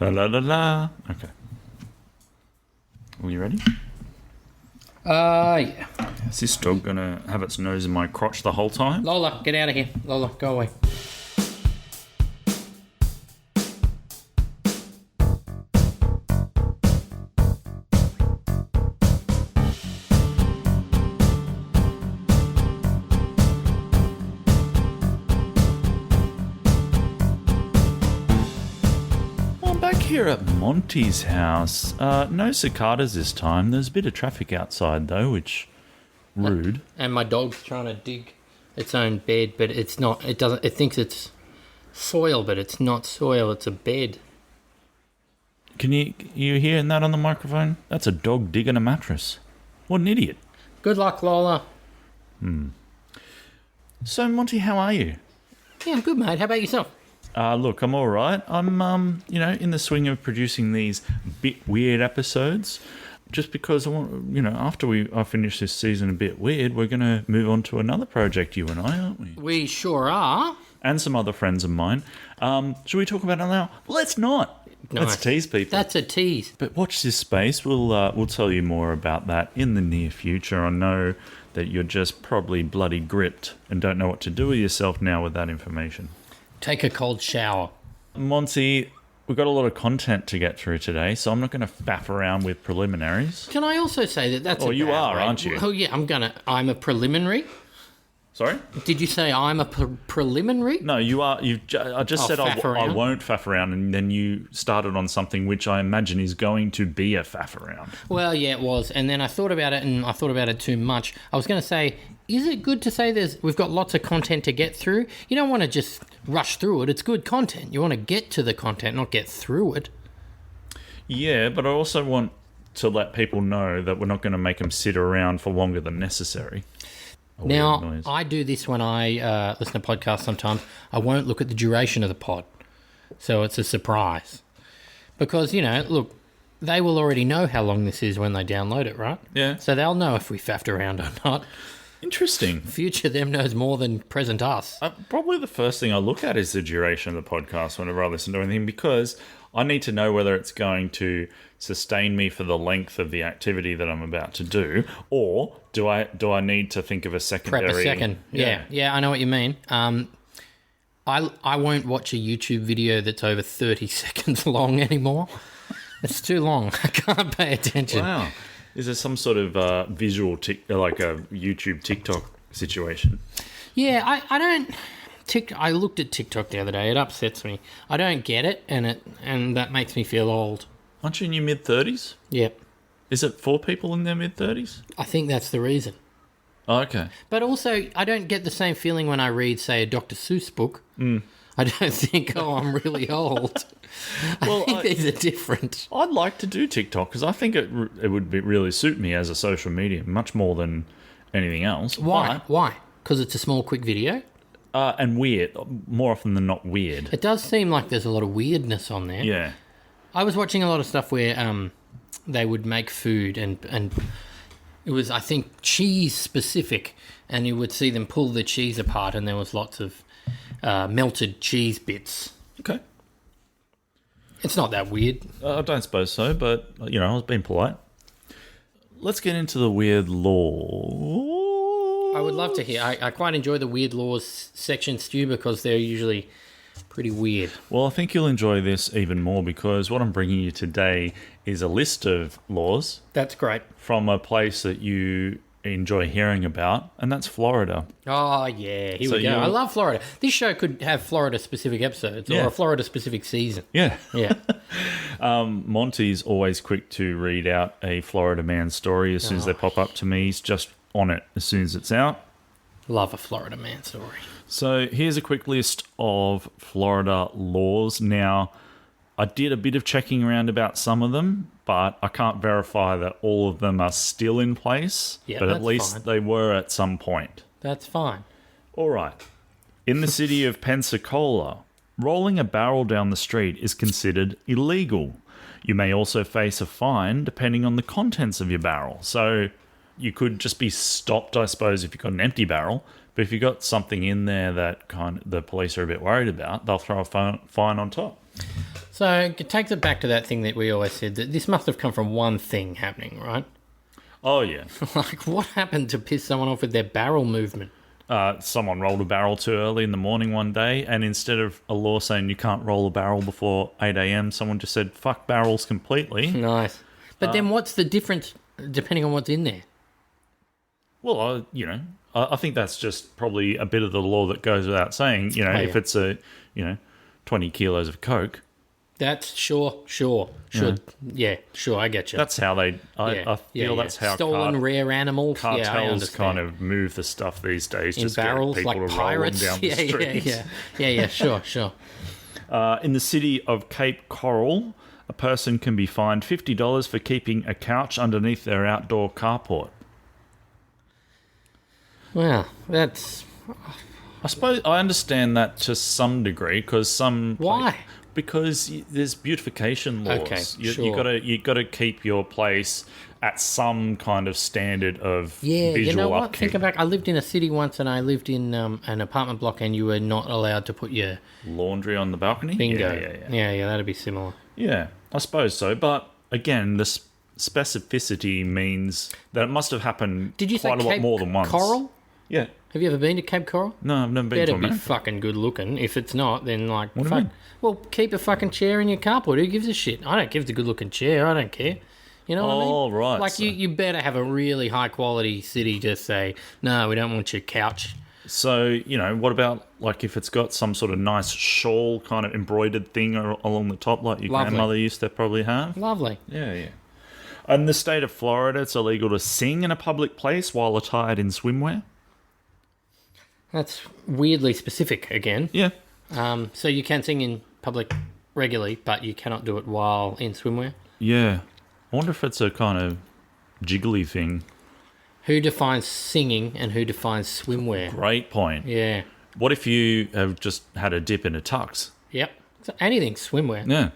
La la la la. Okay. Are you ready? Yeah. Is this dog gonna have its nose in my crotch the whole time? Lola, get out of here. Lola, go away. I'm back here at Monty's house. No cicadas this time. There's a bit of traffic outside though, which rude. And my dog's trying to dig its own bed, but it's not. It doesn't. It thinks it's soil, but it's not soil. It's a bed. Can you hearing that on the microphone? That's a dog digging a mattress. What an idiot. Good luck, Lola. So Monty, how are you? Yeah, I'm good, mate. How about yourself? Look, I'm all right. I'm, in the swing of producing these bit weird episodes. Just because I want, after I finish this season a bit weird, we're going to move on to another project, you and I, aren't we? We sure are. And some other friends of mine. Should we talk about it now? Let's not. Nice. Let's tease people. That's a tease. But watch this space. We'll tell you more about that in the near future. I know that you're just probably bloody gripped and don't know what to do with yourself now with that information. Take a cold shower. Monty, we've got a lot of content to get through today, so I'm not going to faff around with preliminaries. Can I also say that that's? Oh, a you bad are, way. aren't you? Oh yeah, I'm a preliminary. Sorry? Did you say I'm a preliminary? No, you are. I just said I faff around? won't faff around, and then you started on something which I imagine is going to be a faff around. Well, yeah, it was. And then I thought about it, and I thought about it too much. I was going to say, is it good to say we've got lots of content to get through? You don't want to just rush through it. It's good content. You want to get to the content, not get through it. Yeah, but I also want to let people know that we're not going to make them sit around for longer than necessary. Now, I do this when I listen to podcasts sometimes. I won't look at the duration of the pod. So it's a surprise. Because, look, they will already know how long this is when they download it, right? Yeah. So they'll know if we faffed around or not. Interesting. Future them knows more than present us. Probably the first thing I look at is the duration of the podcast whenever I listen to anything, because I need to know whether it's going to sustain me for the length of the activity that I'm about to do, or do I need to think of a secondary... Prep a second. Yeah, I know what you mean. I won't watch a YouTube video that's over 30 seconds long anymore. It's too long. I can't pay attention. Wow. Is there some sort of visual, like a YouTube TikTok situation? Yeah, I don't... I looked at TikTok the other day. It upsets me. I don't get it, and that makes me feel old. Aren't you in your mid-30s? Yep. Is it for people in their mid-30s? I think that's the reason. Oh, okay. But also, I don't get the same feeling when I read, say, a Dr. Seuss book. I don't think, I'm really old. Well, I think these are different. I'd like to do TikTok because I think it would really suit me as a social media, much more than anything else. Why? Why? Because it's a small, quick video? And weird. More often than not, weird. It does seem like there's a lot of weirdness on there. Yeah. I was watching a lot of stuff where they would make food and it was, I think, cheese specific, and you would see them pull the cheese apart and there was lots of melted cheese bits. Okay. It's not that weird. I don't suppose so, but, I was being polite. Let's get into the weird law. I would love to hear. I quite enjoy the weird laws section, Stu, because they're usually pretty weird. Well, I think you'll enjoy this even more because what I'm bringing you today is a list of laws. That's great. From a place that you enjoy hearing about, and that's Florida. Oh, yeah. Here we go. I love Florida. This show could have Florida-specific episodes or a Florida-specific season. Yeah. Yeah. Monty's always quick to read out a Florida man story as soon as they pop up to me. He's just on it as soon as it's out. Love a Florida man story. So here's a quick list of Florida laws. Now, I did a bit of checking around about some of them, but I can't verify that all of them are still in place. Yeah, but at least they were at some point. That's fine. All right. In the city of Pensacola, rolling a barrel down the street is considered illegal. You may also face a fine depending on the contents of your barrel. So you could just be stopped, I suppose, if you've got an empty barrel. But if you've got something in there that the police are a bit worried about, they'll throw a fine on top. So it takes it back to that thing that we always said, that this must have come from one thing happening, right? Oh, yeah. Like, what happened to piss someone off with their barrel movement? Someone rolled a barrel too early in the morning one day, and instead of a law saying you can't roll a barrel before 8 a.m., someone just said, fuck barrels completely. Nice. But then what's the difference depending on what's in there? Well, I think that's just probably a bit of the law that goes without saying. If it's 20 kilos of Coke. That's sure. Yeah, sure, I get you. That's how I feel that's how stolen rare animals. Cartels kind of move the stuff these days. In just barrels, get people like to pirates. roll them down the streets. Yeah, sure. In the city of Cape Coral, a person can be fined $50 for keeping a couch underneath their outdoor carport. Well, that's... I suppose I understand that to some degree, because some... Why? Because there's beautification laws. Okay, sure. You got to keep your place at some kind of standard of visual you know what? upkeep. Thinking back, I lived in a city once, and I lived in an apartment block, and you were not allowed to put your laundry on the balcony. Bingo. Yeah, that'd be similar. Yeah, I suppose so. But again, the specificity means that it must have happened Did you quite say a lot Cape more than once. Coral? Yeah. Have you ever been to Cape Coral? No, I've never been to Better be America. fucking good looking. If it's not, then What do you mean? Well, keep a fucking chair in your carport. Who gives a shit? I don't give the good looking chair. I don't care. You know what I mean? Oh, right. Like, you better have a really high quality city to say, no, we don't want your couch. So, what about, like, if it's got some sort of nice shawl kind of embroidered thing along the top, like your grandmother used to probably have? Lovely. Yeah. In the state of Florida, it's illegal to sing in a public place while attired in swimwear. That's weirdly specific again. Yeah. So you can sing in public regularly, but you cannot do it while in swimwear. Yeah. I wonder if it's a kind of jiggly thing. Who defines singing and who defines swimwear? Great point. Yeah. What if you have just had a dip in a tux? Yep. So anything swimwear.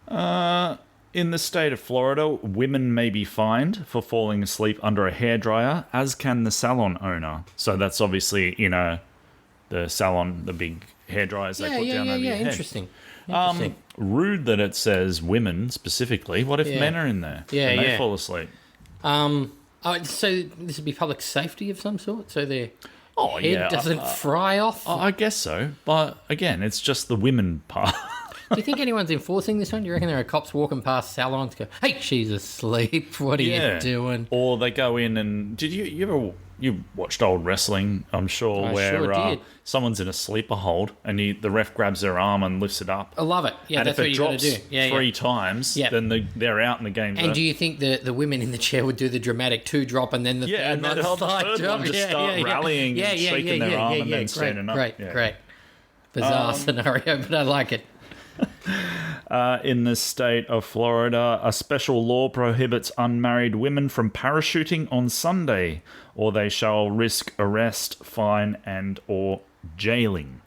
Yeah. In the state of Florida, women may be fined for falling asleep under a hairdryer, as can the salon owner. So that's obviously, the salon, the big hairdryers they put down over your head. Interesting. Rude that it says women specifically. What if men are in there? And they fall asleep? So this would be public safety of some sort? So their head doesn't fry off? I guess so. But again, it's just the women part. Do you think anyone's enforcing this one? Do you reckon there are cops walking past salons go, hey, she's asleep. What are you doing? Or they go in and... Did you watched old wrestling, I'm sure, where someone's in a sleeper hold and the ref grabs their arm and lifts it up. I love it. Yeah, and that's if what it you got to drops do. three times, then they're out and the game's over. And do you think the women in the chair would do the dramatic 2 drop and then the third one third drop? one just start rallying and shaking their arm and then standing up. Great. Bizarre scenario, but I like it. In the state of Florida, a special law prohibits unmarried women from parachuting on Sunday, or they shall risk arrest, fine, and or jailing.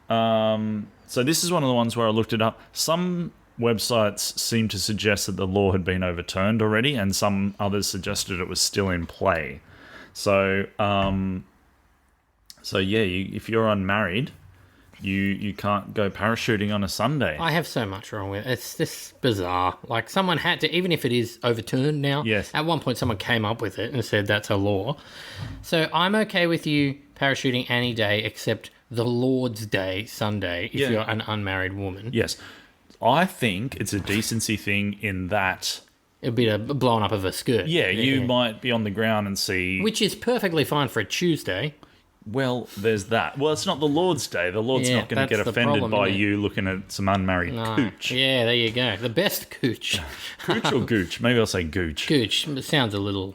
So this is one of the ones where I looked it up. Some websites seem to suggest that the law had been overturned already, and some others suggested it was still in play. So, if you're unmarried, you can't go parachuting on a Sunday. I have so much wrong with it. It's just bizarre. Like, someone had to, even if it is overturned now, at one point someone came up with it and said that's a law. So I'm okay with you parachuting any day except the Lord's Day, Sunday, if you're an unmarried woman. Yes. I think it's a decency thing in that... It'd be a blowing up of a skirt. Yeah, you might be on the ground and see... Which is perfectly fine for a Tuesday. Well, there's that. Well, it's not the Lord's Day. The Lord's not going to get offended by you looking at some unmarried cooch. Yeah, there you go. The best cooch. Cooch or gooch? Maybe I'll say gooch. Gooch. It sounds a little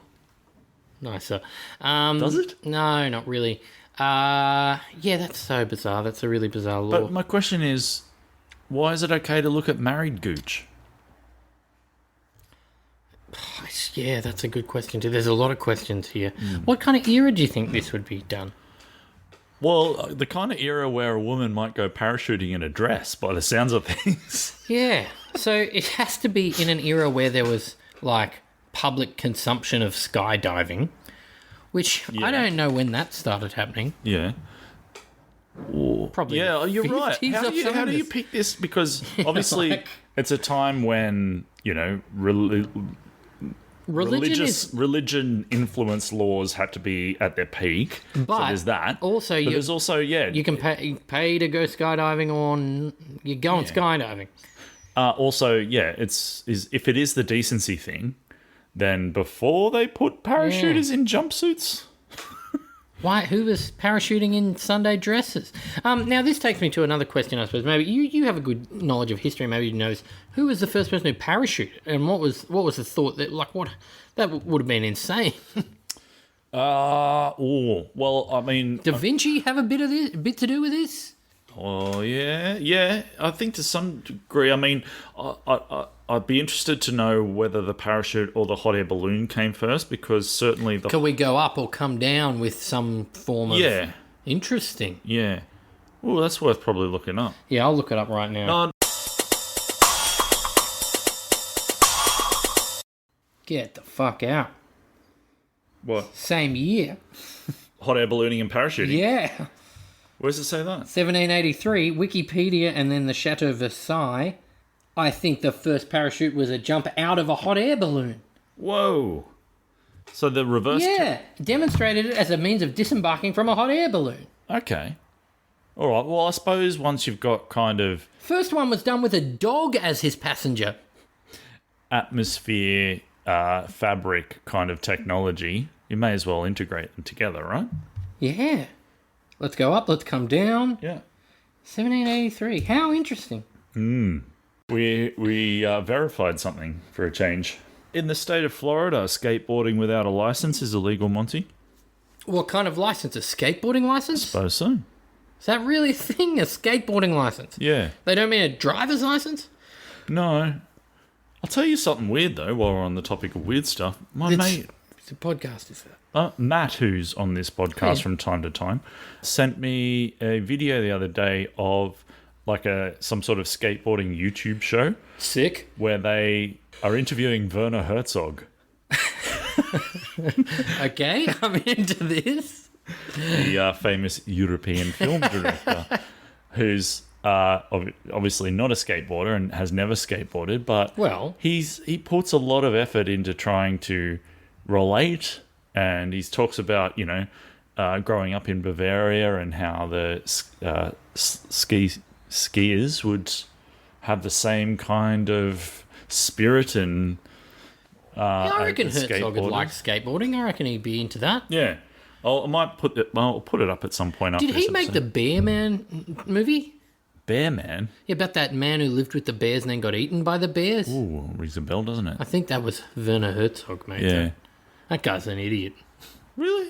nicer. Does it? No, not really. That's so bizarre. That's a really bizarre law. But my question is, why is it okay to look at married gooch? Yeah, that's a good question too. There's a lot of questions here. What kind of era do you think this would be done? Well, the kind of era where a woman might go parachuting in a dress, by the sounds of things. Yeah. So it has to be in an era where there was, like, public consumption of skydiving, which I don't know when that started happening. Yeah. Probably Yeah, the you're right. 50s How or do you something. pick this? Because obviously like- it's a time when, religion influence laws had to be at their peak. So But there's that. also but you- there's also, You can pay to go skydiving, or you go on skydiving. also, if it is the decency thing, then before they put parachuters in jumpsuits. Why? Who was parachuting in Sunday dresses? Now, this takes me to another question, I suppose. Maybe you have a good knowledge of history. Maybe you know this. Who was the first person who parachuted, and what was the thought that would have been insane? Well, I mean, Da Vinci have a bit to do with this? oh yeah. I think to some degree. I mean, I'd be interested to know whether the parachute or the hot air balloon came first, because certainly the Can we go up or come down with some form of... yeah. Interesting. Yeah. Oh, that's worth probably looking up. Yeah, I'll look it up right now. Get the fuck out. What? Same year. Hot air ballooning and parachuting? Yeah. Where does it say that? 1783, Wikipedia, and then the Chateau Versailles. I think the first parachute was a jump out of a hot air balloon. Whoa. So the reverse... Yeah, demonstrated it as a means of disembarking from a hot air balloon. Okay. All right. Well, I suppose once you've got kind of First one was done with a dog as his passenger. atmosphere, fabric kind of technology, you may as well integrate them together, right? Yeah. Let's go up, let's come down. Yeah. 1783. How interesting. We verified something for a change. In the state of Florida, skateboarding without a license is illegal, Monty. What kind of license? A skateboarding license? Suppose so. Is that really a thing? A skateboarding license? Yeah. They don't mean a driver's license? No. I'll tell you something weird, though, while we're on the topic of weird stuff. My mate... It's a podcast, is that? Matt, who's on this podcast Yeah. from time to time, sent me a video the other day of like some sort of skateboarding YouTube show Sick. where they are interviewing Werner Herzog, Okay, I'm into this. the famous European film director, who's obviously not a skateboarder and has never skateboarded, but Well- he puts a lot of effort into trying to relate, and he talks about growing up in Bavaria and how the skiers would have the same kind of spirit and I reckon as the Herzog would skateboarders. like skateboarding. I reckon he'd be into that. Yeah. I might put it up at some point. Did after he this make the episode. Bear Man movie? Bear Man? Yeah, about that man who lived with the bears and then got eaten by the bears? Ooh, rings a bell, doesn't it? I think that was Werner Herzog, mate. Yeah. That guy's an idiot. Really?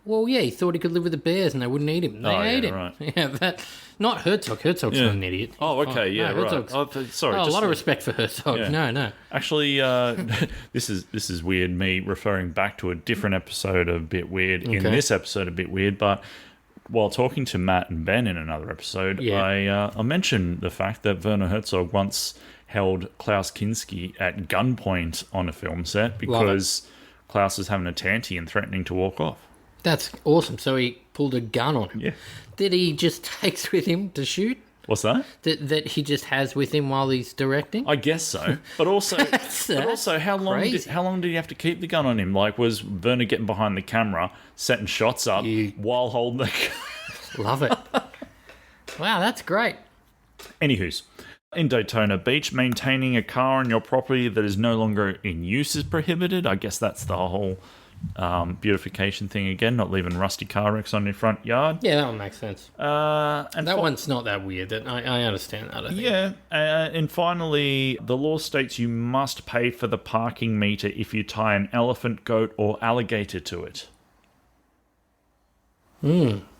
Well, yeah, he thought he could live with the bears and they wouldn't eat him. They Oh, ate yeah, him. right. Yeah, not Herzog. Herzog's not an idiot. Oh, okay, yeah, right. Herzog's... Oh, sorry. a just lot of respect for Herzog. Yeah. No. Actually, this is weird. Me referring back to a different episode of Bit Weird in Okay. this episode of Bit Weird, but while talking to Matt and Ben in another episode, Yeah. I mentioned the fact that Werner Herzog once held Klaus Kinski at gunpoint on a film set because Klaus was having a tanty and threatening to walk off. That's awesome. So he pulled a gun on him. Yeah. That he just takes with him to shoot? What's that? That he just has with him while he's directing? I guess so. But also, how long crazy. did he have to keep the gun on him? Like, was Werner getting behind the camera, setting shots up while holding the gun? Love it. Wow, that's great. Anywho's, in Daytona Beach, maintaining a car on your property that is no longer in use is prohibited. I guess that's the whole beautification thing again, not leaving rusty car wrecks on your front yard. Yeah, that one makes sense. And That one's not that weird. I understand that, I think. yeah, and finally, the law states you must pay for the parking meter if you tie an elephant, goat, or alligator to it.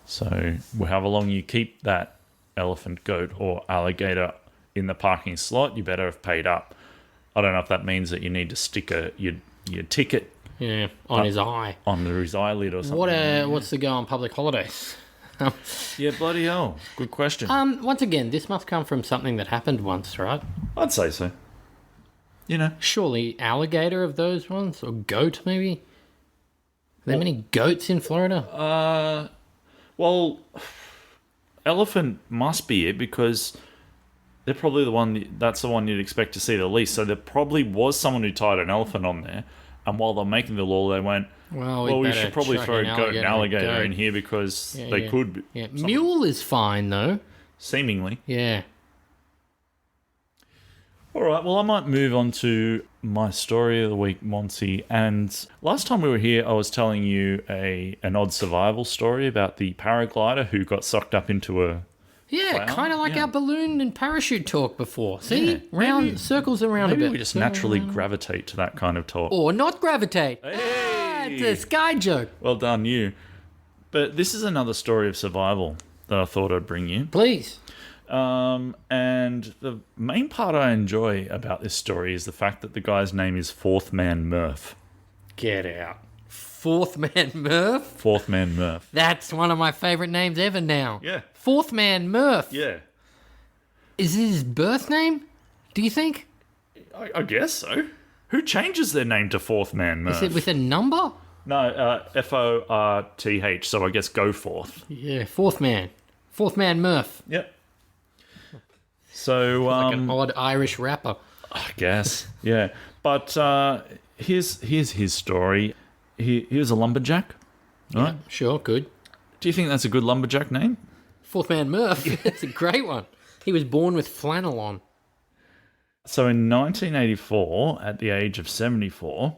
So, however long you keep that elephant, goat, or alligator in the parking slot, you better have paid up. I don't know if that means that you need to stick your ticket Yeah, on his eye. on his eyelid or something. What's the go on public holidays? Yeah, bloody hell. Good question. Once again, this must come from something that happened once, right? I'd say so. Surely alligator of those ones? Or goat, maybe? Are there many goats in Florida? Well, elephant must be it because they're probably that's the one you'd expect to see the least. So there probably was someone who tied an elephant on there, and while they're making the law, they went, well, we should probably throw a goat and alligator in here because they could. Yeah, mule is fine though. Seemingly. Yeah. All right, well, I might move on to my story of the week, Monty. And last time we were here, I was telling you an odd survival story about the paraglider who got sucked up into a cloud. Kind of like our balloon and parachute talk before. See? Circles around a bit. Maybe we just naturally gravitate to that kind of talk. Or not gravitate. Hey! It's a sky joke. Well done, you. But this is another story of survival that I thought I'd bring you. Please. And the main part I enjoy about this story is the fact that the guy's name is Forthman Murph. Get out. Forthman Murph? Forthman Murph. That's one of my favourite names ever now. Yeah. Forthman Murph. Yeah. Is it his birth name? Do you think? I guess so. Who changes their name to Forthman Murph? Is it with a number? No, Forth, so I guess go forth. Yeah, Forthman. Forthman Murph. Yep. So, Like an odd Irish rapper. I guess, yeah. But here's his story. He was a lumberjack, right? Yeah, sure, good. Do you think that's a good lumberjack name? Forthman Murph. That's a great one. He was born with flannel on. So in 1984, at the age of 74,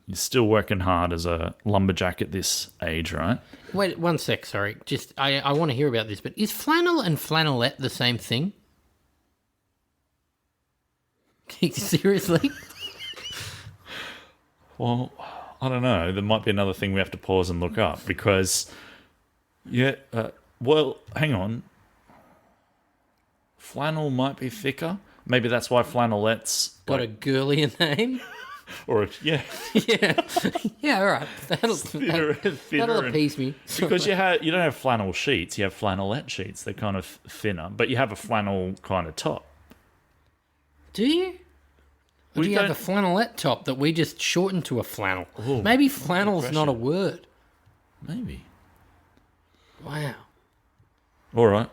he's still working hard as a lumberjack at this age, right? Wait, one sec, sorry. Just I want to hear about this, but is flannel and flannelette the same thing? Seriously? Well, I don't know. There might be another thing we have to pause and look up because, well, hang on. Flannel might be thicker. Maybe that's why flannellette's Got a girlier name? or yeah, Yeah, all right. That'll thinner appease me. because you don't have flannel sheets. You have flannelette sheets. They're kind of thinner, but you have a flannel kind of top. Do you? Or do you have a flannelette top that we just shortened to a flannel? Ooh, maybe flannel's not a word. Maybe. Wow. All right.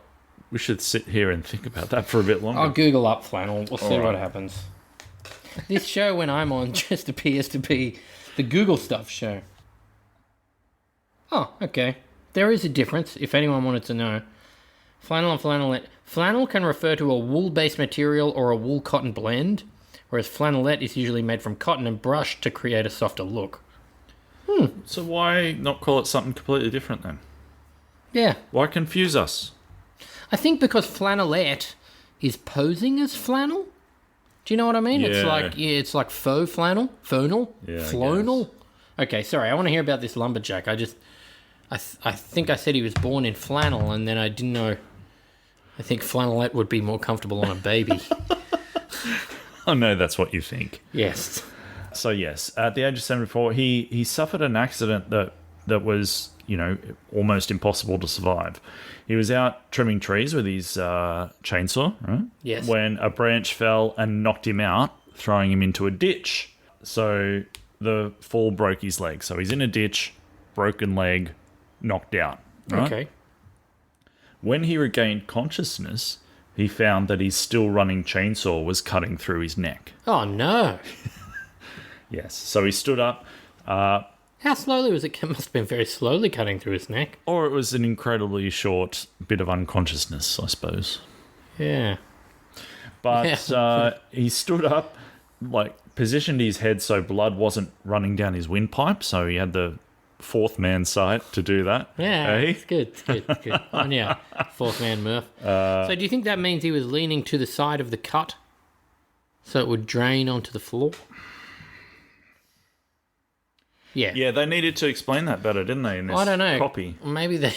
We should sit here and think about that for a bit longer. I'll Google up flannel. We'll see what happens. This show, when I'm on, just appears to be the Google stuff show. Oh, okay. There is a difference, if anyone wanted to know. Flannel and flannelette. Flannel can refer to a wool-based material or a wool-cotton blend, whereas flannelette is usually made from cotton and brushed to create a softer look. So why not call it something completely different then? Yeah. Why confuse us? I think because flannelette is posing as flannel. Do you know what I mean? Yeah. It's like faux flannel, phonal, flonal. Okay, sorry. I want to hear about this lumberjack. I think I said he was born in flannel, and then I didn't know. I think flannelette would be more comfortable on a baby. I know that's what you think. Yes. So yes, at the age of 74, he suffered an accident that was, almost impossible to survive. He was out trimming trees with his chainsaw, right? Yes. When a branch fell and knocked him out, throwing him into a ditch. So the fall broke his leg. So he's in a ditch, broken leg, knocked out. Right? Okay. When he regained consciousness, he found that his still running chainsaw was cutting through his neck. Oh, no. Yes. So he stood up. How slowly was it? It must have been very slowly cutting through his neck. Or it was an incredibly short bit of unconsciousness, I suppose. Yeah. But he stood up, positioned his head so blood wasn't running down his windpipe, so he had the fourth man sight to do that. Yeah, eh? it's good. Oh, yeah, Forthman Murph. So do you think that means he was leaning to the side of the cut so it would drain onto the floor? Yeah. Yeah, they needed to explain that better, didn't they, in this I don't know. copy? Maybe they...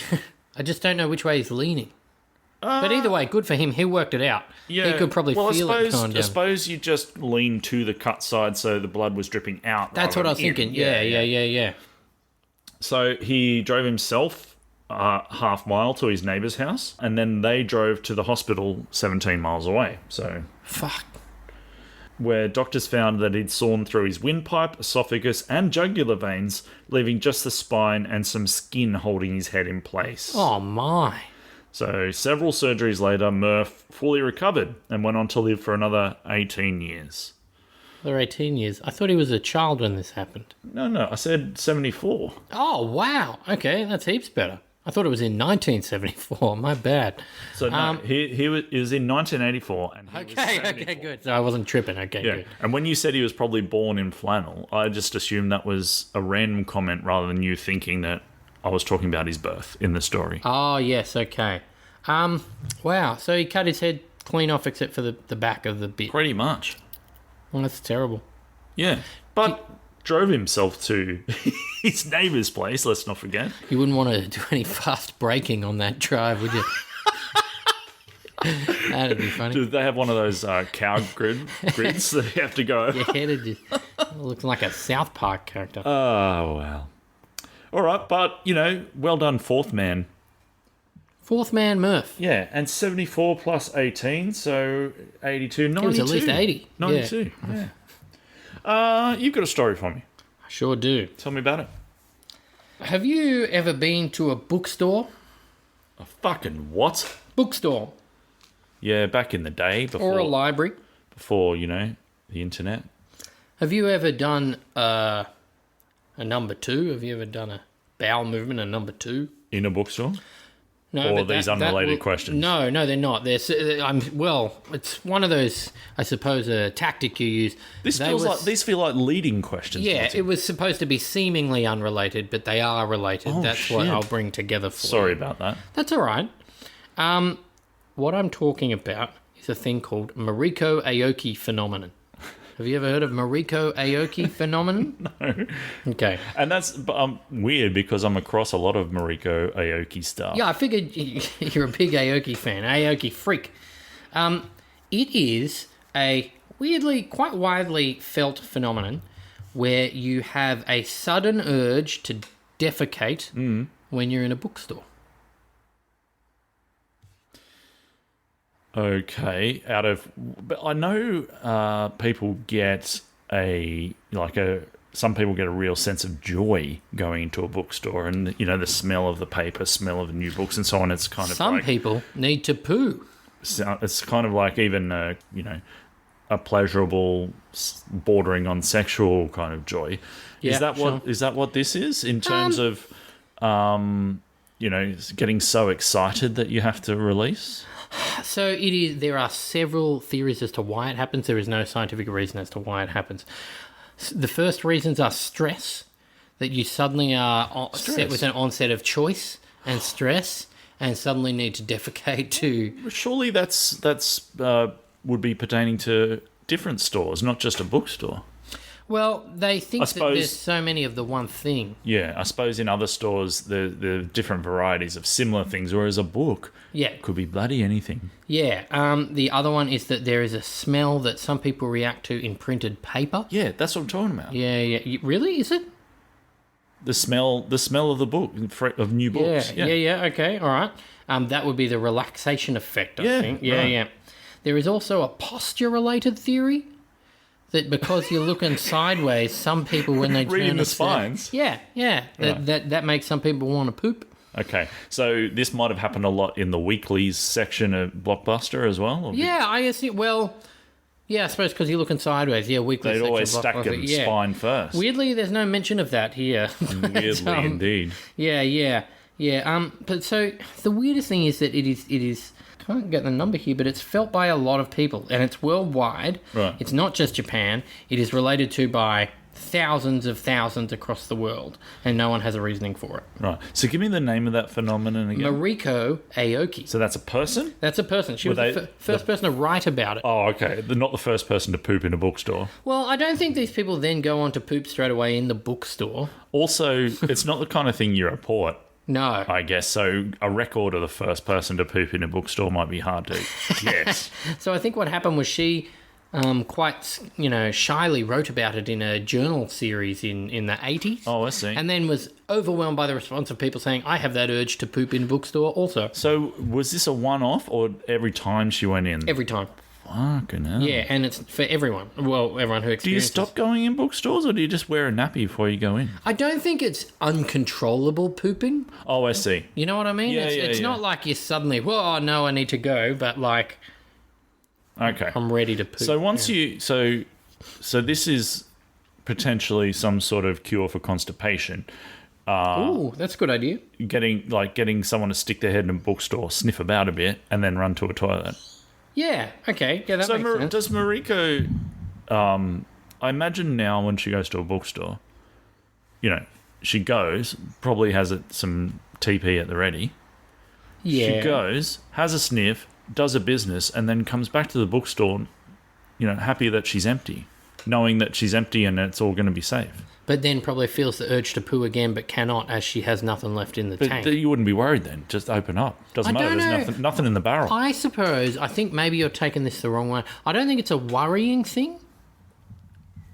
I just don't know which way he's leaning. But either way, good for him. He worked it out. Yeah. He could probably feel it going down. I suppose you just lean to the cut side so the blood was dripping out. That's what I was thinking. Yeah. So he drove himself half mile to his neighbour's house, and then they drove to the hospital 17 miles away. So Fuck. Where doctors found that he'd sawn through his windpipe, esophagus, and jugular veins, leaving just the spine and some skin holding his head in place. Oh, my. So several surgeries later, Murph fully recovered and went on to live for another 18 years. Another 18 years. I thought he was a child when this happened. No, I said 74. Oh, wow. Okay, that's heaps better. I thought it was in 1974. My bad. So no, he was in 1984, and he was Okay, 74. good. So I wasn't tripping. Okay, Yeah, good. and when you said he was probably born in flannel, I just assumed that was a random comment rather than you thinking that I was talking about his birth in the story. Oh, yes, okay. Wow, so he cut his head clean off except for the back of the bit. Pretty much. Well, that's terrible. Yeah, but drove himself to his neighbour's place, let's not forget. You wouldn't want to do any fast braking on that drive, would you? That'd be funny. Do they have one of those cow grids that you have to go over? Your head is just looking like a South Park character. Oh, wow. All right, but, well done, fourth man. Fourth man Murph. Yeah, and 74 plus 18, so 82, 92. He was at least 80. 92, yeah. You've got a story for me. I sure do. Tell me about it. Have you ever been to a bookstore? A fucking what? Bookstore. Yeah, back in the day, Or a library. before the internet. Have you ever done a number two? Have you ever done a bowel movement, a number two? In a bookstore? No, Or but these unrelated questions? No, they're not. It's one of those, I suppose, a tactic you use. These feel like leading questions. Yeah, Monty. it was supposed to be seemingly unrelated, but they are related. Oh, That's shit. what I'll bring together for Sorry you. about that. That's all right. What I'm talking about is a thing called Mariko Aoki phenomenon. Have you ever heard of Mariko Aoki phenomenon? No. Okay. And that's weird because I'm across a lot of Mariko Aoki stuff. Yeah, I figured you're a big Aoki fan, Aoki freak. It is a weirdly, quite widely felt phenomenon where you have a sudden urge to defecate when you're in a bookstore. Okay, but I know people get some people get a real sense of joy going into a bookstore, and the smell of the paper, smell of new books, and so on. It's kind of Some people need to poo. It's kind of like even a pleasurable, bordering on sexual kind of joy. Yeah, Is that what this is in terms of getting so excited that you have to release? So it is. There are several theories as to why it happens. There is no scientific reason as to why it happens. The first reasons are stress, that you suddenly are set with an onset of choice and stress, and suddenly need to defecate to. Surely that's would be pertaining to different stores, not just a bookstore. Well, they think that suppose- there's so many of the one thing. Yeah, I suppose in other stores there are different varieties of similar things, whereas a book could be bloody anything. Yeah. The other one is that there is a smell that some people react to in printed paper. Yeah, that's what I'm talking about. Yeah. Really? Is it? The smell of the book, of new books. Yeah. Okay, all right. That would be the relaxation effect, I think. Yeah, right. yeah. There is also a posture-related theory that because you're looking sideways, some people when they turn Reading the a set- spines. Yeah. Right. That makes some people want to poop. Okay, so this might have happened a lot in the weeklies section of Blockbuster as well? Or Yeah, I assume. Well, yeah, I suppose because you're looking sideways. Yeah, weekly. They'd section always of stack Blockbuster, them yeah. spine first. Weirdly, there's no mention of that here. Weirdly, indeed. Yeah. But so the weirdest thing is that it is. Can't get the number here, but it's felt by a lot of people, and it's worldwide. Right. It's not just Japan. It is related to by thousands across the world, and no one has a reasoning for it. Right. So give me the name of that phenomenon again. Mariko Aoki. So that's a person? That's a person. She was the first person to write about it. Oh, okay. They're not the first person to poop in a bookstore. Well, I don't think these people then go on to poop straight away in the bookstore. Also, it's not the kind of thing you report, No. I guess. So a record of the first person to poop in a bookstore might be hard to guess. So I think what happened was she quite, shyly wrote about it in a journal series in the 80s. Oh, I see. And then was overwhelmed by the response of people saying, I have that urge to poop in a bookstore also. So was this a one-off or every time she went in? Every time. Fucking hell. Yeah, and it's for everyone. Well, everyone who Do you experiences. stop going in bookstores, or do you just wear a nappy before you go in? I don't think it's uncontrollable pooping. Oh, I see. You know what I mean? Yeah, It's yeah. not like you suddenly, well, no, I need to go, but like Okay. I'm ready to poop. So once you so this is potentially some sort of cure for constipation. Ooh, that's a good idea. Getting someone to stick their head in a bookstore, sniff about a bit, and then run to a toilet. Yeah. Okay. Yeah, that So makes sense. does Mariko? I imagine now when she goes to a bookstore, she goes, probably has some TP at the ready. Yeah. She goes, has a sniff, does a business, and then comes back to the bookstore, happy that she's empty, knowing that she's empty and it's all going to be safe. But then probably feels the urge to poo again, but cannot as she has nothing left in the But tank. you wouldn't be worried then. Just open up. Doesn't I matter. don't There's know. nothing in the barrel. I suppose. I think maybe you're taking this the wrong way. I don't think it's a worrying thing.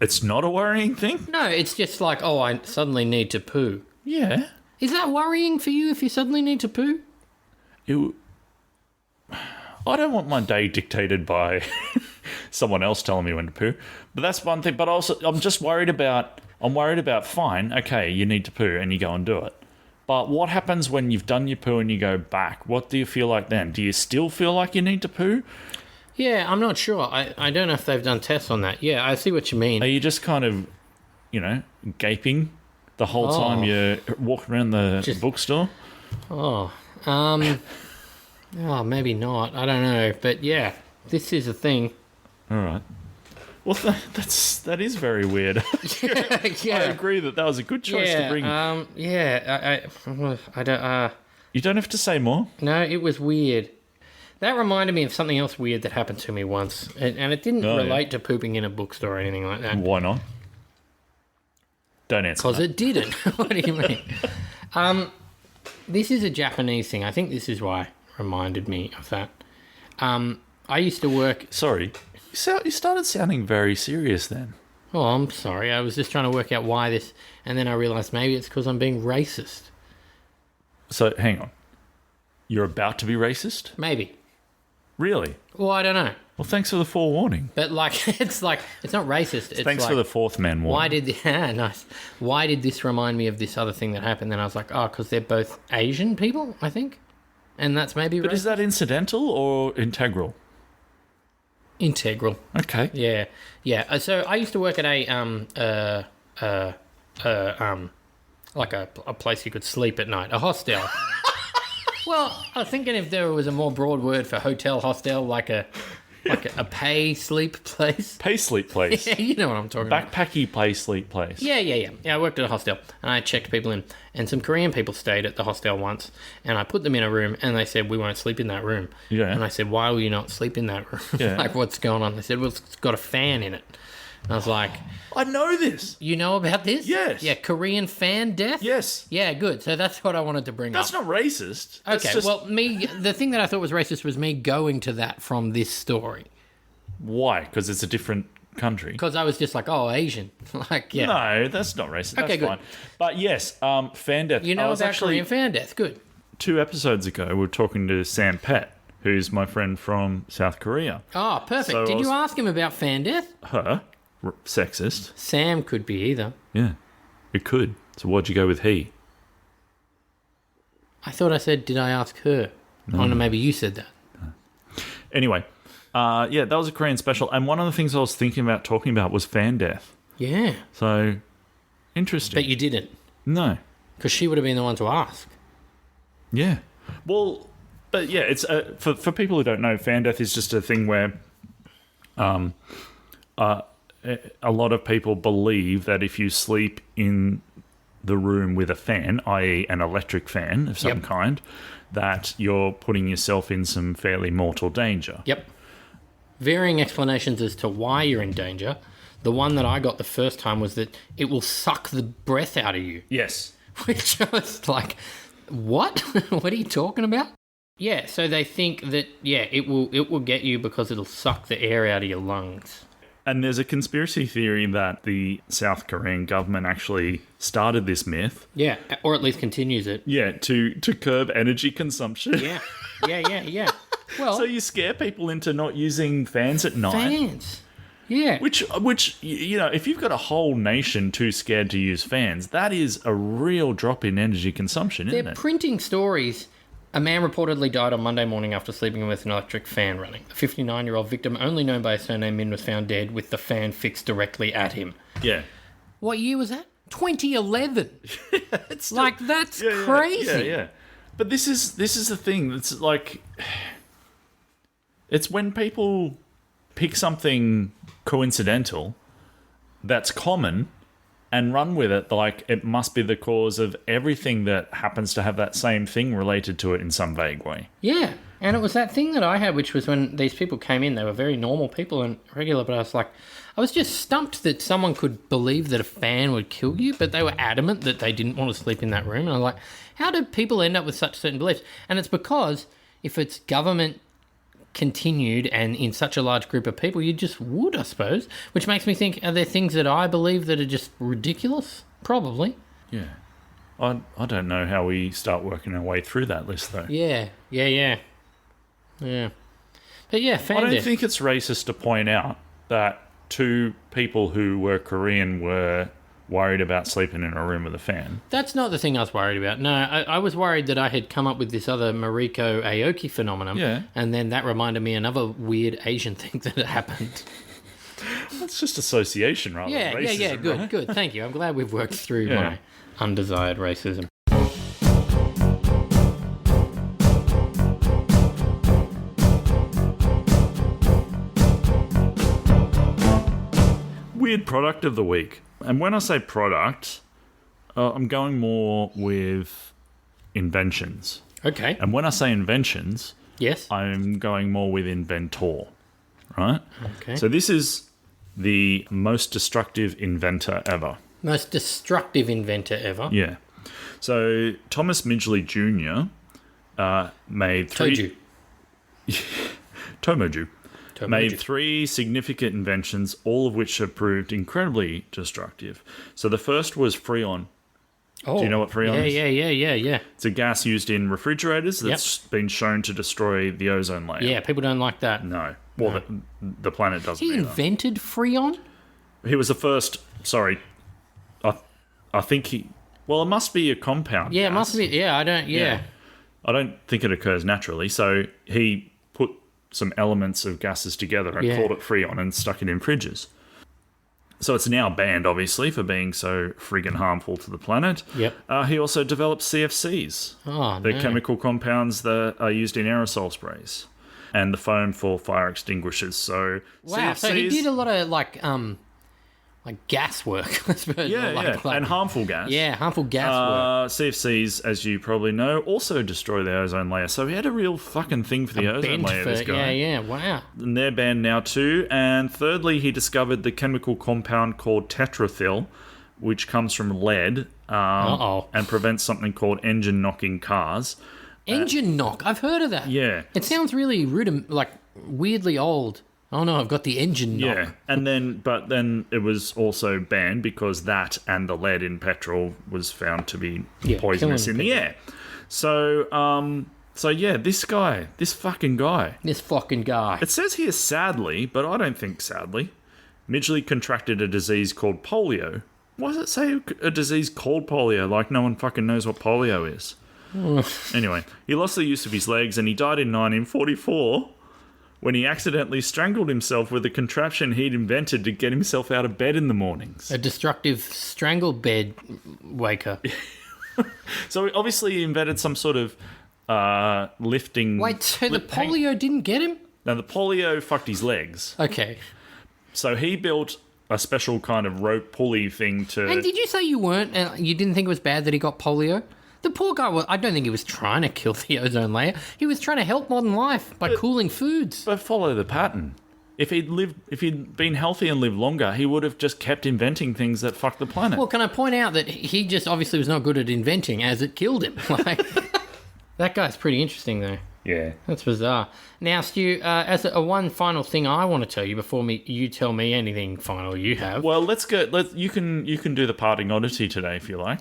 It's not a worrying thing. No, it's just like, oh, I suddenly need to poo. Yeah. Is that worrying for you if you suddenly need to poo? I don't want my day dictated by someone else telling me when to poo. But that's one thing. But also, I'm worried about, fine, okay, you need to poo and you go and do it. But what happens when you've done your poo and you go back? What do you feel like then? Do you still feel like you need to poo? Yeah, I'm not sure. I don't know if they've done tests on that. Yeah, I see what you mean. Are you just kind of, gaping the whole time you're walking around the bookstore? Oh, maybe not. I don't know. But yeah, this is a thing. All right. Well, that is very weird. I Yeah. agree that was a good choice to bring. I don't. You don't have to say more. No, it was weird. That reminded me of something else weird that happened to me once, and it didn't relate to pooping in a bookstore or anything like that. Why not? Don't answer. Because it didn't. What do you mean? This is a Japanese thing. I think this is why it reminded me of that. I used to work... Sorry. You started sounding very serious then. Oh, I'm sorry. I was just trying to work out why this... And then I realised maybe it's because I'm being racist. So, hang on. You're about to be racist? Maybe. Really? Well, I don't know. Well, thanks for the forewarning. But it's not racist. It's Thanks like, for the fourth man warning. Nice. Why did this remind me of this other thing that happened? Then I was like, oh, because they're both Asian people, I think. And that's maybe But racist. is that incidental or integral? Integral. Okay. Yeah. So I used to work at like a place you could sleep at night, a hostel. Well, I was thinking if there was a more broad word for hotel, hostel, like a pay sleep place. Pay sleep place. Yeah, you know what I'm talking about. Backpacky pay sleep place. Yeah. I worked at a hostel, and I checked people in, and some Korean people stayed at the hostel once, and I put them in a room, and they said, we won't sleep in that room. Yeah. And I said, why will you not sleep in that room? Yeah. Like, what's going on? They said, well, it's got a fan in it. And I was like, I know this. you know about this? Yes. Yeah, Korean fan death? Yes. Yeah, good. So that's what I wanted to bring That's up. not racist. That's Okay, just- well, the thing that I thought was racist was me going to that from this story. Why? Because it's a different country. Because I was just like, oh, Asian. Like, yeah. No, that's not racist. That's Okay, good. fine. But yes, fan death. You I know was about actually Korean fan death. Good. 2 episodes ago, we were talking to Sam Pett, who's my friend from South Korea. Oh, perfect. So Did I was- you ask him about fan death? Her, sexist. Sam could be either. Yeah, it could. So why'd you go with he? I thought I said, did I ask her? Oh, no, maybe you said that. Anyway, yeah, that was a Korean special. And one of the things I was thinking about talking about was fan death. Yeah. So, interesting. But you didn't. No. Because she would have been the one to ask. Yeah. Well, but yeah, it's for people who don't know, fan death is just a thing where a lot of people believe that if you sleep in the room with a fan, i.e. an electric fan of some Yep. kind, that you're putting yourself in some fairly mortal danger. Yep. Varying explanations as to why you're in danger. The one that I got the first time was that it will suck the breath out of you. Yes. Which I was like, what? What are you talking about? Yeah, so they think that, yeah, it will get you because it'll suck the air out of your lungs. And there's a conspiracy theory that the South Korean government actually started this myth. Yeah, or at least continues it. Yeah, to curb energy consumption. Yeah. Well, So you scare people into not using fans at night. fans. Yeah. Which, if you've got a whole nation too scared to use fans, that is a real drop in energy consumption, isn't They're it? printing stories. A man reportedly died on Monday morning after sleeping with an electric fan running. A 59-year-old victim, only known by his surname Min, was found dead with the fan fixed directly at him. Yeah. What year was that? 2011. It's still- Like, that's crazy. Yeah. But this is the thing. It's like, it's when people pick something coincidental that's common and run with it, like it must be the cause of everything that happens to have that same thing related to it in some vague way. Yeah. And it was that thing that I had, which was when these people came in, they were very normal people and regular, but I was just stumped that someone could believe that a fan would kill you, but they were adamant that they didn't want to sleep in that room. And I'm like, how do people end up with such certain beliefs? And it's because if it's government continued and in such a large group of people, you just would, I suppose. Which makes me think, are there things that I believe that are just ridiculous? Probably. Yeah. I don't know how we start working our way through that list, though. Yeah. But yeah, fan I don't death. think it's racist to point out that two people who were Korean were worried about sleeping in a room with a fan. That's not the thing I was worried about. No, I was worried that I had come up with this other Mariko Aoki phenomenon. Yeah. And then that reminded me another weird Asian thing that had happened. That's just association rather than racism. Good, right? good. Thank you. I'm glad we've worked through Yeah. my undesired racism. Weird product of the week. And when I say product, I'm going more with inventions. Okay. And when I say inventions, Yes. I'm going more with inventor, right? Okay. So this is the most destructive inventor ever. Most destructive inventor ever. Yeah. So Thomas Midgley Jr. Made three... Toju. Tomoju. Made three significant inventions, all of which have proved incredibly destructive. So the first was Freon. Oh. Do you know what Freon is? Yeah. It's a gas used in refrigerators that's been shown to destroy the ozone layer. Yeah, people don't like that. No. Well, the planet doesn't He either. invented Freon? He was the first... Sorry. I think he... Well, it must be a compound. Yeah, it gas. must be. Yeah, I don't... Yeah. I don't think it occurs naturally. So he put some elements of gases together and called it Freon and stuck it in fridges. So it's now banned, obviously, for being so friggin' harmful to the planet. Yep. He also developed CFCs, Oh, the no. chemical compounds that are used in aerosol sprays, and the foam for fire extinguishers. So Wow, CFCs, so he did a lot of, like gas work, I suppose. yeah, and harmful gas. Yeah, harmful gas work. CFCs, as you probably know, also destroy the ozone layer. So he had a real fucking thing for the ozone Bent layer, this guy. Yeah, wow. And they're banned now too. And thirdly, he discovered the chemical compound called tetrathyl, which comes from lead and prevents something called engine knock in cars. Engine knock, I've heard of that. Yeah. It sounds really weirdly old. Oh no, I've got the engine knock. Yeah, but then it was also banned because that and the lead in petrol was found to be poisonous in killing the air. So yeah, this fucking guy. This fucking guy. It says here sadly, but I don't think sadly. Midgley contracted a disease called polio. Why does it say a disease called polio? Like no one fucking knows what polio is. Anyway, he lost the use of his legs and he died in 1944 when he accidentally strangled himself with a contraption he'd invented to get himself out of bed in the mornings. A destructive strangle bed waker. So obviously he invented some sort of lifting... Wait, so the polio didn't get him? Now, the polio fucked his legs. Okay. So he built a special kind of rope pulley thing to... And did you say you didn't think it was bad that he got polio? The poor guy, I don't think he was trying to kill the ozone layer. He was trying to help modern life by cooling foods. But follow the pattern. If he'd been healthy and lived longer, he would have just kept inventing things that fuck the planet. Well, can I point out that he just obviously was not good at inventing as it killed him? Like, that guy's pretty interesting, though. Yeah. That's bizarre. Now, Stu, as a one final thing I want to tell you before you tell me anything final you have. Well, let's go. You can do the parting oddity today if you like,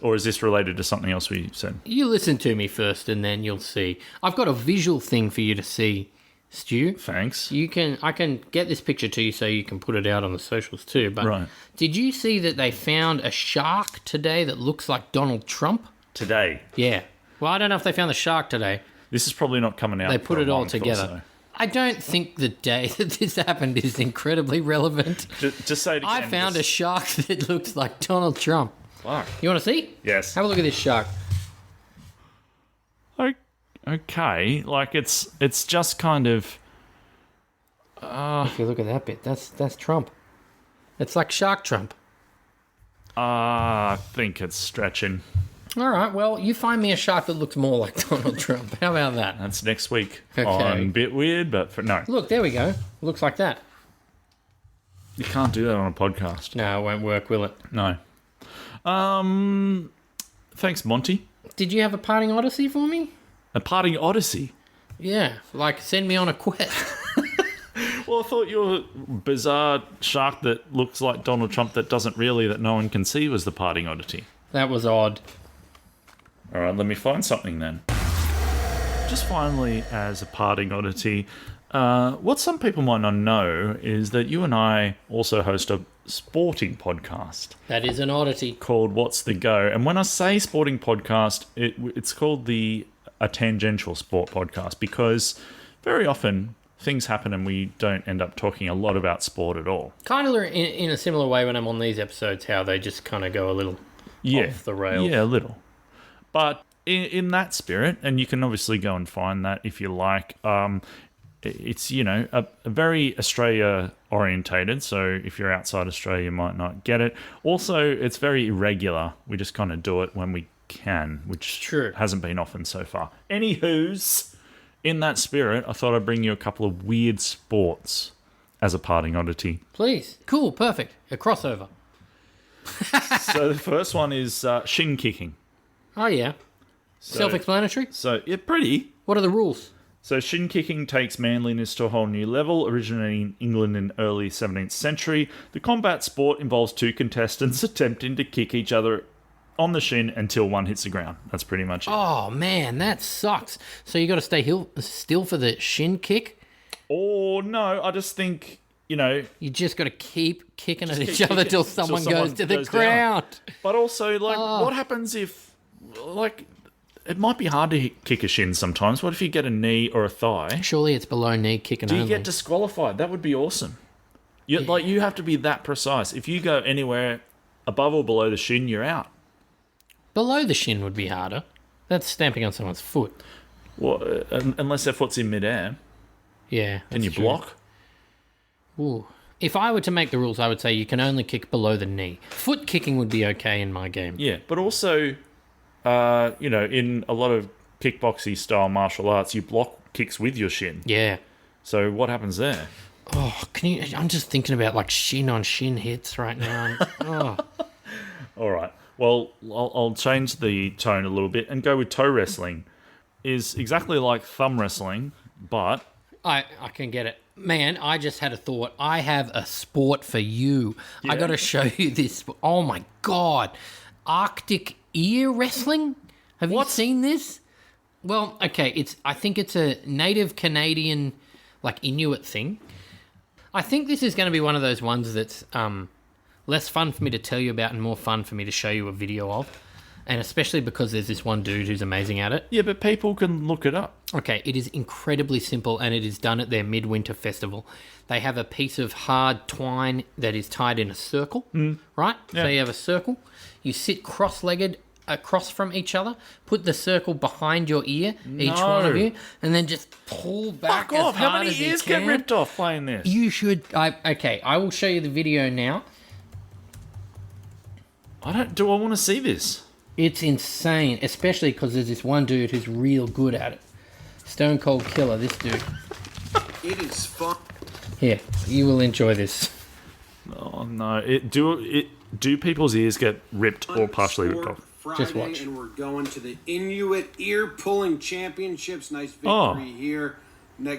or is this related to something else we said? You listen to me first, and then you'll see. I've got a visual thing for you to see, Stu. Thanks. I can get this picture to you so you can put it out on the socials too. But Right. Did you see that they found a shark today that looks like Donald Trump? Today. Yeah. Well, I don't know if they found the shark today. This is probably not coming out. They put for a it all month or together. so. I don't think the day that this happened is incredibly relevant. Just say it again. I found a shark that looks like Donald Trump. Fuck. You want to see? Yes. Have a look at this shark. Okay. Like it's just kind of. If you look at that bit, that's Trump. It's like Shark Trump. I think it's stretching. All right, well, you find me a shark that looks more like Donald Trump. How about that? That's next week. Okay. On Bit Weird, but no. Look, there we go. Looks like that. You can't do that on a podcast. No, it won't work, will it? No. Thanks, Monty. Did you have a parting odyssey for me? A parting odyssey. Yeah, like send me on a quest. Well, I thought your bizarre shark that looks like Donald Trump that doesn't really, that no one can see, was the parting oddity. That was odd. All right, let me find something then. Just finally, as a parting oddity, what some people might not know is that you and I also host a sporting podcast That is an oddity. called What's the Go? And when I say sporting podcast, it's called a tangential sport podcast because very often things happen and we don't end up talking a lot about sport at all. Kind of in a similar way when I'm on these episodes, how they just kind of go a little off the rails. Yeah, a little. But in that spirit, and you can obviously go and find that if you like, it's, a very Australia orientated. So if you're outside Australia, you might not get it. Also, it's very irregular. We just kind of do it when we can, which hasn't been often so far. Anywho's, in that spirit, I thought I'd bring you a couple of weird sports as a parting oddity. Please. Cool, perfect. A crossover. So the first one is shin kicking. Oh, yeah. Self-explanatory? So, yeah, pretty. What are the rules? So shin kicking takes manliness to a whole new level, originating in England in early 17th century. The combat sport involves two contestants attempting to kick each other on the shin until one hits the ground. That's pretty much it. Oh, man, that sucks. So you got to stay still for the shin kick? Oh, no, I just think, You just got to keep kicking at each other till someone goes to the down. ground. But also, what happens if, it might be hard to kick a shin sometimes. What if you get a knee or a thigh? Surely it's below knee kicking Do you only. get disqualified? That would be awesome. You have to be that precise. If you go anywhere above or below the shin, you're out. Below the shin would be harder. That's stamping on someone's foot. Well, unless their foot's in midair. Yeah. Can you true. block? Ooh. If I were to make the rules, I would say you can only kick below the knee. Foot kicking would be okay in my game. Yeah, but also, in a lot of kickboxing style martial arts, you block kicks with your shin. Yeah. So what happens there? Oh, I'm just thinking about shin on shin hits right now. Oh. All right. Well, I'll change the tone a little bit and go with toe wrestling. Is exactly like thumb wrestling, but I can get it. Man, I just had a thought. I have a sport for you. Yeah. I got to show you this. Oh my God. Arctic ear wrestling? Have you seen this? Well, okay, I think it's a native Canadian, Inuit thing. I think this is going to be one of those ones that's less fun for me to tell you about and more fun for me to show you a video of. And especially because there's this one dude who's amazing at it. Yeah, but people can look it up. Okay, it is incredibly simple and it is done at their midwinter festival. They have a piece of hard twine that is tied in a circle, right? Yeah. So you have a circle. You sit cross-legged across from each other, put the circle behind your ear, each one of you, and then just pull back Fuck off. as How hard many as you ears can. get ripped off playing this? You should... I will show you the video now. Do I want to see this? It's insane, especially because there's this one dude who's real good at it. Stone Cold Killer, this dude. It is fun. Here, you will enjoy this. Oh no! Do people's ears get ripped or partially ripped off? Just Friday, watch. and we're going to the Inuit Ear Pulling Championships. Nice Oh. victory here.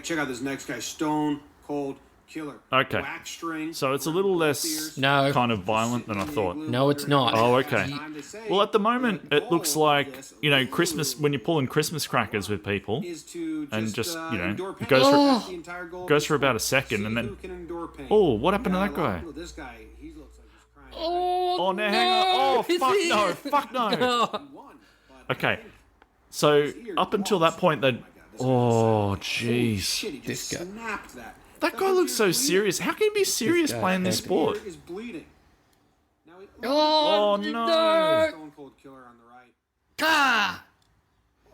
Check out this next guy, Stone Cold Killer. Okay. Wax string. So it's a little less Ears. No. kind of violent than I thought. No, it's not. Oh, okay. Well, at the moment, it looks like, Christmas, when you're pulling Christmas crackers with people, and just, it goes for about a second, and then, oh, what happened to that guy? This guy, he looks like he's crying. Oh, now hang on. Oh, His fuck ear. no, fuck no. Oh, He won, but Okay, so up until that point, they. Oh, jeez. shit, he This just guy. snapped that. That guy looks so serious. How can he be serious guy playing this had- sport? Ear is bleeding. Now oh, Oh, no. Stone Cold Killer on the right. Ah,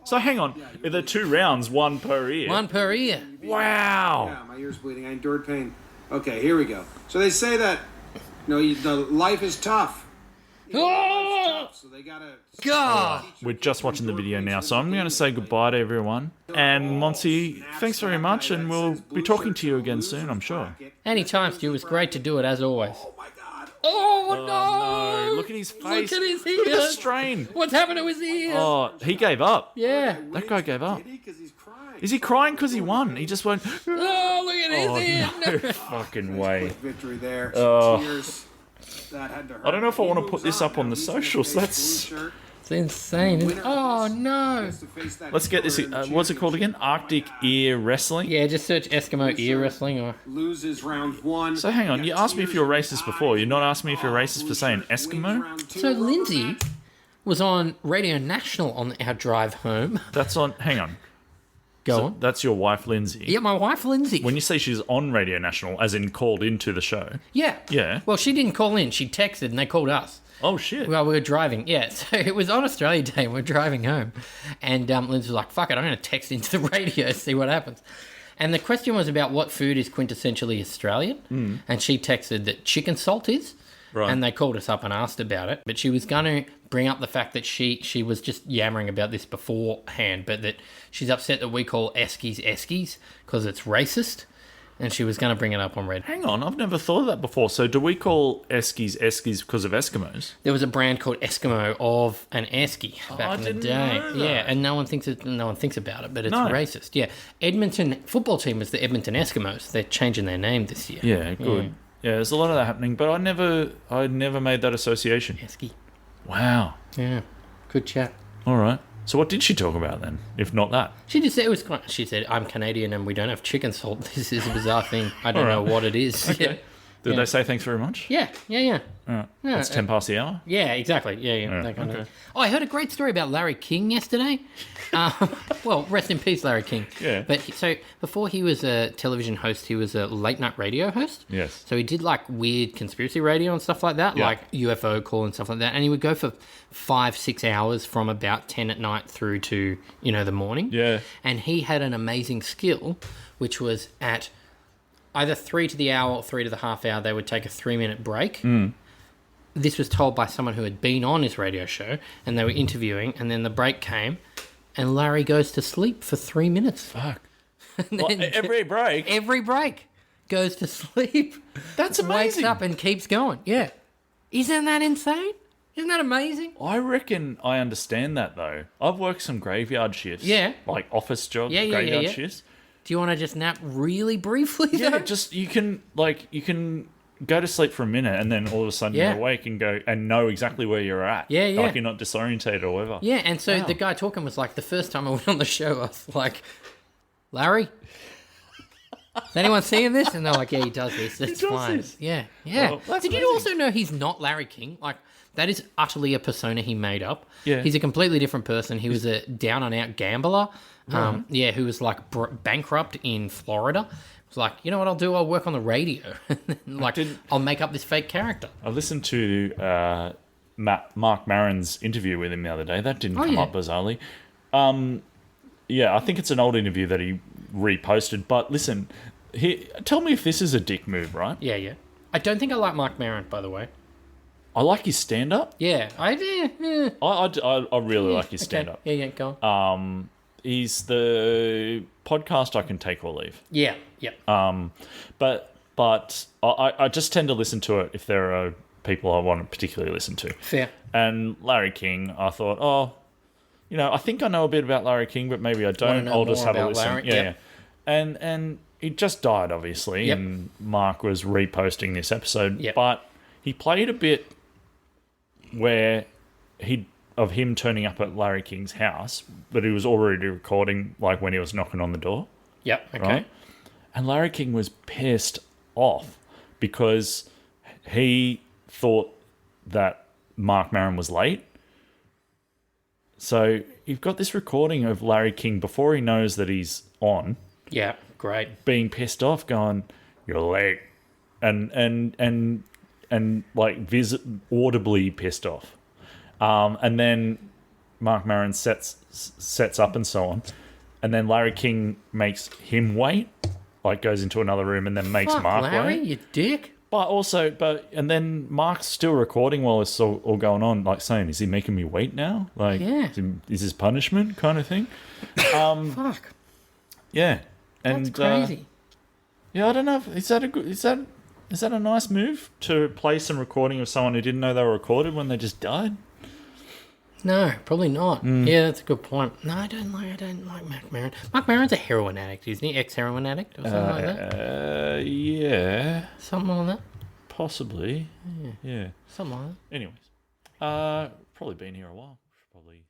So hang on. They're 2 rounds, 1 per ear. one per ear. Wow. Yeah, my ear's bleeding. I endured pain. Okay, here we go. So they say that, the life is tough. Oh, So they gotta. God. We're just watching the video now, so I'm going to say goodbye to everyone. And Monty, thanks very much, and we'll be talking to you again soon, I'm sure. Anytime, Stu. It was great to do it, as always. Oh my God. Oh, No, no. look at his face. Look at his Look at the ears. strain. What's happened to his ears? Oh, he gave up. Yeah. That guy gave up. Did he? 'Cause he's crying. Is he crying because he won? He just went, Oh, look at his oh, ear. no fucking way. Quick victory there. Oh. Cheers. That had to hurt. I don't know if I He want to moves put this on up on now. the He's in socials. face Let's blue shirt. It's insane. Winner of Oh, this no. gets to face that let's get this. killer in the What's it called again? Arctic Ear Wrestling. Yeah, just search Eskimo ear wrestling or... Loses round 1. So hang on, you asked me if you're racist before. You're not asking me if you're racist for saying Wins Eskimo? round 2. So Rubber Lindsay match. was on Radio National on our drive home. That's on. Hang on. Go So on. that's your wife, Lindsay. Yeah, my wife Lindsay. When you say she's on Radio National, as in called into the show. Yeah. Yeah. Well, she didn't call in. She texted and they called us. Oh shit. Well, we were driving. Yeah, so it was on Australia Day and we are driving home. And Lindsay was like, fuck it, I'm going to text into the radio, see what happens. And the question was about what food is quintessentially Australian. And she texted that chicken salt is. Right. And they called us up and asked about it. But she was going to bring up the fact that she was just yammering about this beforehand, but that she's upset that we call Eskies Eskies because it's racist. And she was going to bring it up on Red. Hang on, I've never thought of that before. So do we call Eskies Eskies because of Eskimos? There was a brand called Eskimo of an Esky back I in the didn't day. know that. Yeah, and no one thinks about it, but it's No. racist. Yeah, Edmonton football team is the Edmonton Eskimos. They're changing their name this year. Yeah, good. Yeah, there's a lot of that happening, but I never made that association. Esky. Wow. Yeah, good chat. All right. So what did she talk about then, if not that? She just said it was. She said, "I'm Canadian and we don't have chicken salt. This is a bizarre thing. I don't All know right. what it is." Okay. Did they say thanks very much? Yeah. All right. Yeah, It's 10 past the hour? Yeah, exactly. Yeah, that kind of okay. thing. Oh, I heard a great story about Larry King yesterday. Well, rest in peace, Larry King. Yeah. But so before he was a television host, he was a late night radio host. Yes. So he did like weird conspiracy radio and stuff like that, Yeah. like UFO call and stuff like that. And he would go for 5-6 hours from about 10 at night through to, the morning. Yeah. And he had an amazing skill, which was at either 3 to the hour or 3 to the half hour, they would take a 3-minute break. This was told by someone who had been on his radio show, and they were interviewing, and then the break came, and Larry goes to sleep for 3 minutes. Fuck. And Well, then every break? every break goes to sleep. That's Wakes amazing. up and keeps going. Yeah. Isn't that insane? Isn't that amazing? I reckon I understand that, though. I've worked some graveyard shifts. Yeah. Like office jobs, Yeah, graveyard yeah. shifts. Do you want to just nap really briefly, Yeah, though? just you can go to sleep for a minute and then all of a sudden Yeah. you're awake and go and know exactly where you're at. Yeah, yeah. Like you're not disorientated or whatever. Yeah, and so Wow. the guy talking was like, the first time I went on the show, I was like, Larry, is anyone seeing this? And they're like, yeah, he does this. It's does fine. this. Yeah, yeah. Well, that's Did you amazing. also know he's not Larry King? Like, that is utterly a persona he made up. Yeah. He's a completely different person. He was a down-and-out gambler. Who was like bankrupt in Florida. Was like, you know what I'll do? I'll work on the radio. Like, I'll make up this fake character. I listened to Mark Maron's interview with him the other day. That didn't come yeah. up bizarrely. Yeah, I think it's an old interview that he reposted. But listen, tell me if this is a dick move, right? Yeah, yeah. I don't think I like Mark Maron, by the way. I like his stand-up. Yeah, I really like his stand-up. Okay. Yeah, go on. He's the podcast I can take or leave. Yeah. But I just tend to listen to it if there are people I want to particularly listen to. Fair. And Larry King, I thought, I think I know a bit about Larry King, but maybe I don't. know I'll just more have a about listen. Larry? Yeah, Yep. yeah. And he just died, obviously, Yep. and Mark was reposting this episode. Yep. But he played a bit where of him turning up at Larry King's house, but he was already recording, like when he was knocking on the door. Yep. Okay. Right? And Larry King was pissed off because he thought that Mark Maron was late. So you've got this recording of Larry King before he knows that he's on, Yeah. Great. being pissed off, going, "You're late," and like audibly pissed off. And then Mark Maron sets up and so on, and then Larry King makes him wait, like goes into another room and then makes Fuck, Mark Larry, wait. you dick. And then Mark's still recording while it's all going on, like saying, "Is he making me wait now? Like, Yeah. is this punishment?" kind of thing. Fuck. Yeah, and That's crazy. yeah, I don't know. Is that a nice move to play some recording of someone who didn't know they were recorded when they just died? No, probably not. Mm. Yeah, that's a good point. No, I don't like Mark Maron. Mark Maron's a heroin addict, isn't he? Ex-heroin addict or something like that? Yeah, Something like that? possibly. Yeah. Something like Anyways, probably been here a while. Probably.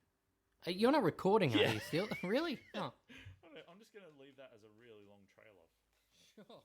that. You're not recording, are you still? Really? Oh. I'm just gonna leave that as a really long trailer. Sure.